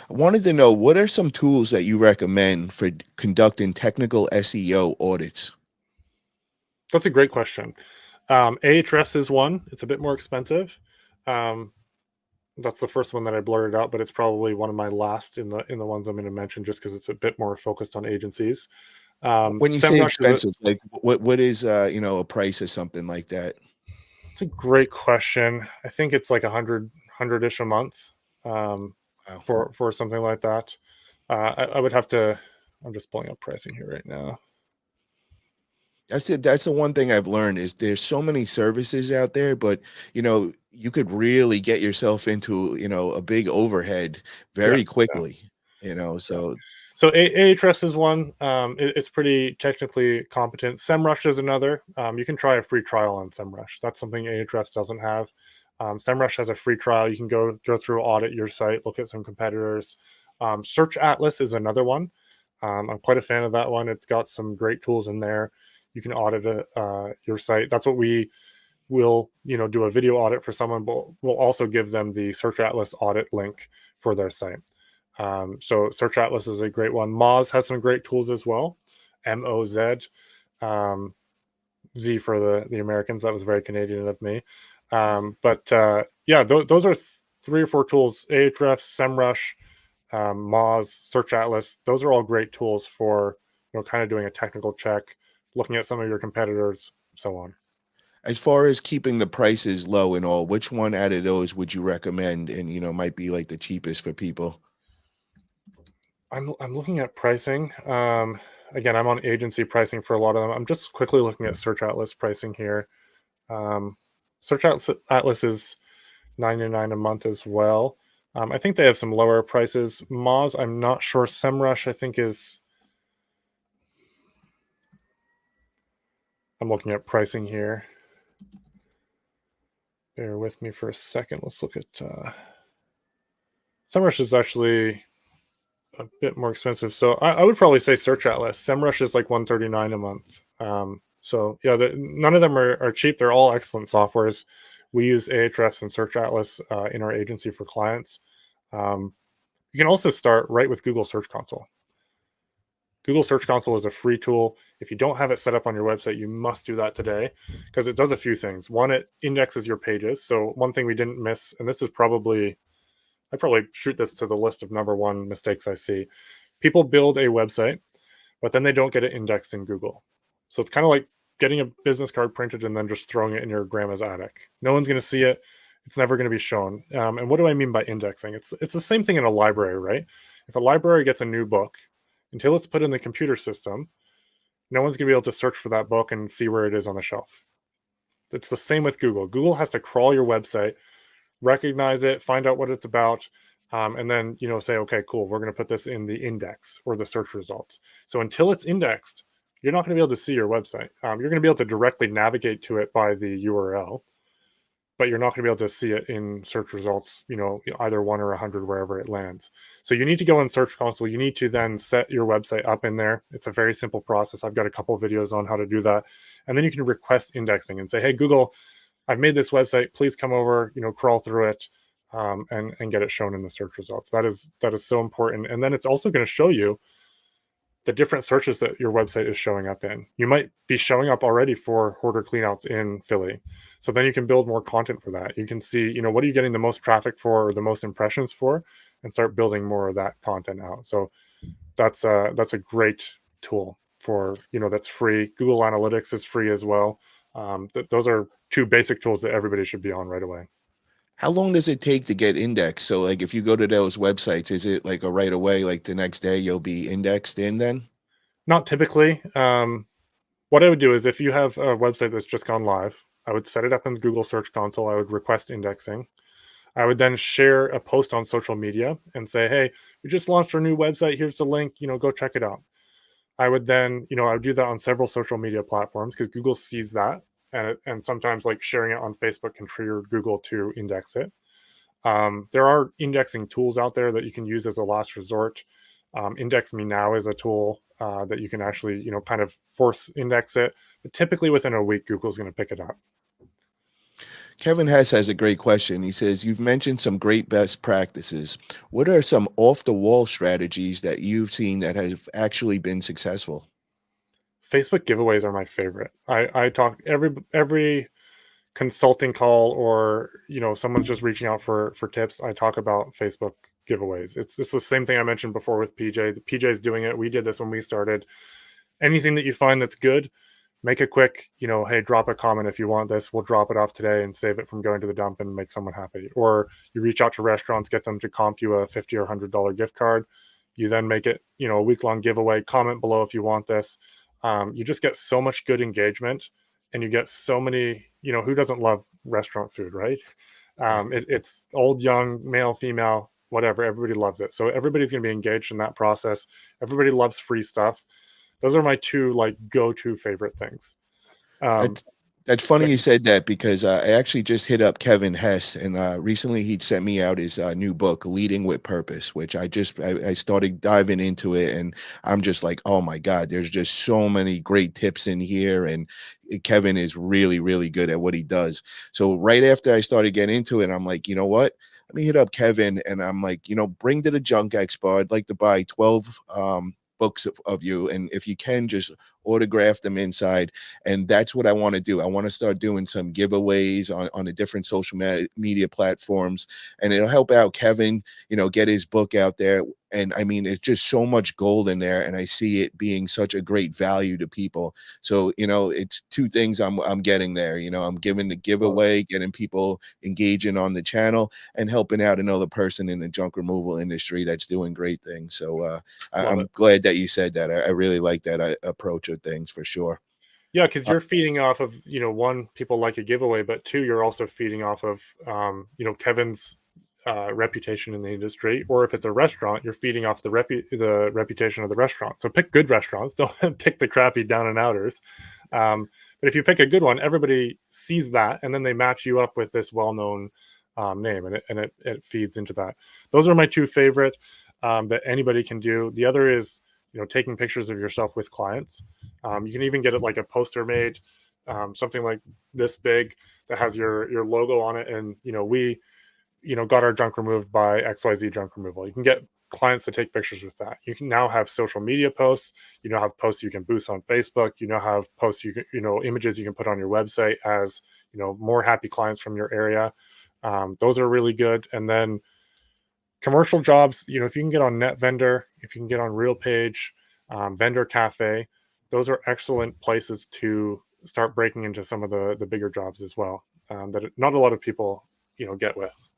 I wanted to know, what are some tools that you recommend for conducting technical SEO audits? That's a great question. Ahrefs is one. It's a bit more expensive. Um, that's the first one that I blurted out, but it's probably one of my last in the ones I'm going to mention, just because it's a bit more focused on agencies. When you say SEMrush is expensive, like what is a price or something like that? it's a great question. I think it's like 100-ish a month, um, Wow. for something like that. I would have to. I'm just pulling up pricing here right now. That's it. That's the one thing I've learned is there's so many services out there, but you could really get yourself into, a big overhead Yeah, very yeah, quickly, yeah. so So Ahrefs is one. It's pretty technically competent. SEMrush is another. You can try a free trial on SEMrush. That's something Ahrefs doesn't have. SEMrush has a free trial. You can go through, audit your site, look at some competitors. Search Atlas is another one. I'm quite a fan of that one. It's got some great tools in there. You can audit your site. That's what we will, do a video audit for someone, but we'll also give them the Search Atlas audit link for their site. So Search Atlas is a great one. Moz has some great tools as well. Moz, um, Z for the Americans. That was very Canadian of me. But yeah, those are three or four tools: Ahrefs, SEMrush, Moz, Search Atlas. Those are all great tools for kind of doing a technical check, looking at some of your competitors, so on. as far as keeping the prices low and all, which one out of those would you recommend and might be like the cheapest for people? I'm looking at pricing. Again, I'm on agency pricing for a lot of them. I'm just quickly looking at Search Atlas pricing here. Um, Search Atlas is 99 a month as well. I think they have some lower prices. Moz, I'm not sure. SEMrush, I think is. I'm looking at pricing here. Bear with me for a second. Let's look at. SEMrush is actually a bit more expensive. So I would probably say Search Atlas. SEMrush is like 139 a month. So yeah, none of them are cheap. They're all excellent softwares. We use Ahrefs and Search Atlas in our agency for clients. Um, you can also start right with Google Search Console. Google Search Console is a free tool. If you don't have it set up on your website, you must do that today because it does a few things. One, it indexes your pages. So one thing we didn't miss, and this is probably I probably shoot this to the list of number one mistakes I see. People build a website, but then they don't get it indexed in Google. So it's kind of like getting a business card printed and then just throwing it in your grandma's attic. No one's going to see it. It's never going to be shown. And what do I mean by indexing? It's the same thing in a library, right? If a library gets a new book, until it's put in the computer system, no one's going to be able to search for that book and see where it is on the shelf. It's the same with Google. Google has to crawl your website, recognize it, find out what it's about, and then say, okay, cool, we're going to put this in the index or the search results. So until it's indexed, you're not going to be able to see your website. You're going to be able to directly navigate to it by the URL, but you're not going to be able to see it in search results, either 1 or 100, wherever it lands. So you need to go in Search Console. You need to then set your website up in there. It's a very simple process. I've got a couple of videos on how to do that. And then you can request indexing and say, hey, Google, I've made this website. Please come over, crawl through it, and get it shown in the search results. That is so important. And then it's also going to show you the different searches that your website is showing up in. You might be showing up already for hoarder cleanouts in Philly. So then you can build more content for that. You can see, what are you getting the most traffic for or the most impressions for, and start building more of that content out. So that's a great tool for, that's free. Google Analytics is free as well. Those are two basic tools that everybody should be on right away. How long does it take to get indexed? So like if you go to those websites, is it like a right away, like the next day you'll be indexed in then? Not typically. What I would do is if you have a website that's just gone live, I would set it up in Google Search Console. I would request indexing. I would then share a post on social media and say, hey, we just launched our new website. Here's the link, go check it out. I would then, I would do that on several social media platforms because Google sees that. And sometimes like sharing it on Facebook can trigger Google to index it. There are indexing tools out there that you can use as a last resort. Index Me Now is a tool that you can actually, kind of force index it. But typically within a week, Google's going to pick it up. Kevin Hess has a great question. He says, you've mentioned some great best practices. What are some off the wall strategies that you've seen that have actually been successful? Facebook giveaways are my favorite. I talk every consulting call, or someone's just reaching out for tips, I talk about Facebook giveaways. It's the same thing I mentioned before with PJ. The PJ's doing it. We did this when we started. Anything that you find that's good, make a quick, hey, drop a comment if you want this. We'll drop it off today and save it from going to the dump and make someone happy. Or you reach out to restaurants, get them to comp you a 50 or $100 gift card. You then make it, a week long giveaway. Comment below if you want this. You just get so much good engagement, and you get so many, who doesn't love restaurant food, right? It's old, young, male, female, whatever. Everybody loves it. So everybody's going to be engaged in that process. Everybody loves free stuff. Those are my two like go-to favorite things. Um, That's that's funny you said that because I actually just hit up Kevin Hess, and recently he sent me out his new book, Leading with Purpose, which I started diving into it, and I'm just like, oh my God, there's just so many great tips in here, and Kevin is really, really good at what he does. So right after I started getting into it, I'm like, you know what? Let me hit up Kevin, and I'm like, bring to the Junk Expo. I'd like to buy 12 books of you, and if you can, just autograph them inside. And that's what I want to do. I want to start doing some giveaways on the different social media platforms, and it'll help out Kevin, get his book out there. And I mean, it's just so much gold in there, and I see it being such a great value to people. So, it's two things I'm getting there. I'm giving the Love it. giveaway, getting people engaging on the channel, and helping out another person in the junk removal industry that's doing great things. So Love it. I'm glad that you said that. I really like that approach of things for sure. Yeah, because Uh, you're feeding off of, one, people like a giveaway, but two, you're also feeding off of, Kevin's reputation in the industry. Or if it's a restaurant, you're feeding off the reputation of the restaurant. So pick good restaurants. Don't pick the crappy down and outers. But if you pick a good one, everybody sees that, and then they match you up with this well-known name, and it feeds into that. Those are my two favorite that anybody can do. The other is, taking pictures of yourself with clients. You can even get it like a poster made, something like this big, that has your logo on it, and we got our junk removed by XYZ Junk Removal. You can get clients to take pictures with that. You can now have social media posts. You now have posts you can boost on Facebook. You now have posts images you can put on your website as more happy clients from your area. Those are really good. And then commercial jobs, if you can get on Net Vendor, if you can get on RealPage, Vendor Cafe, those are excellent places to start breaking into some of the bigger jobs as well, that not a lot of people get with.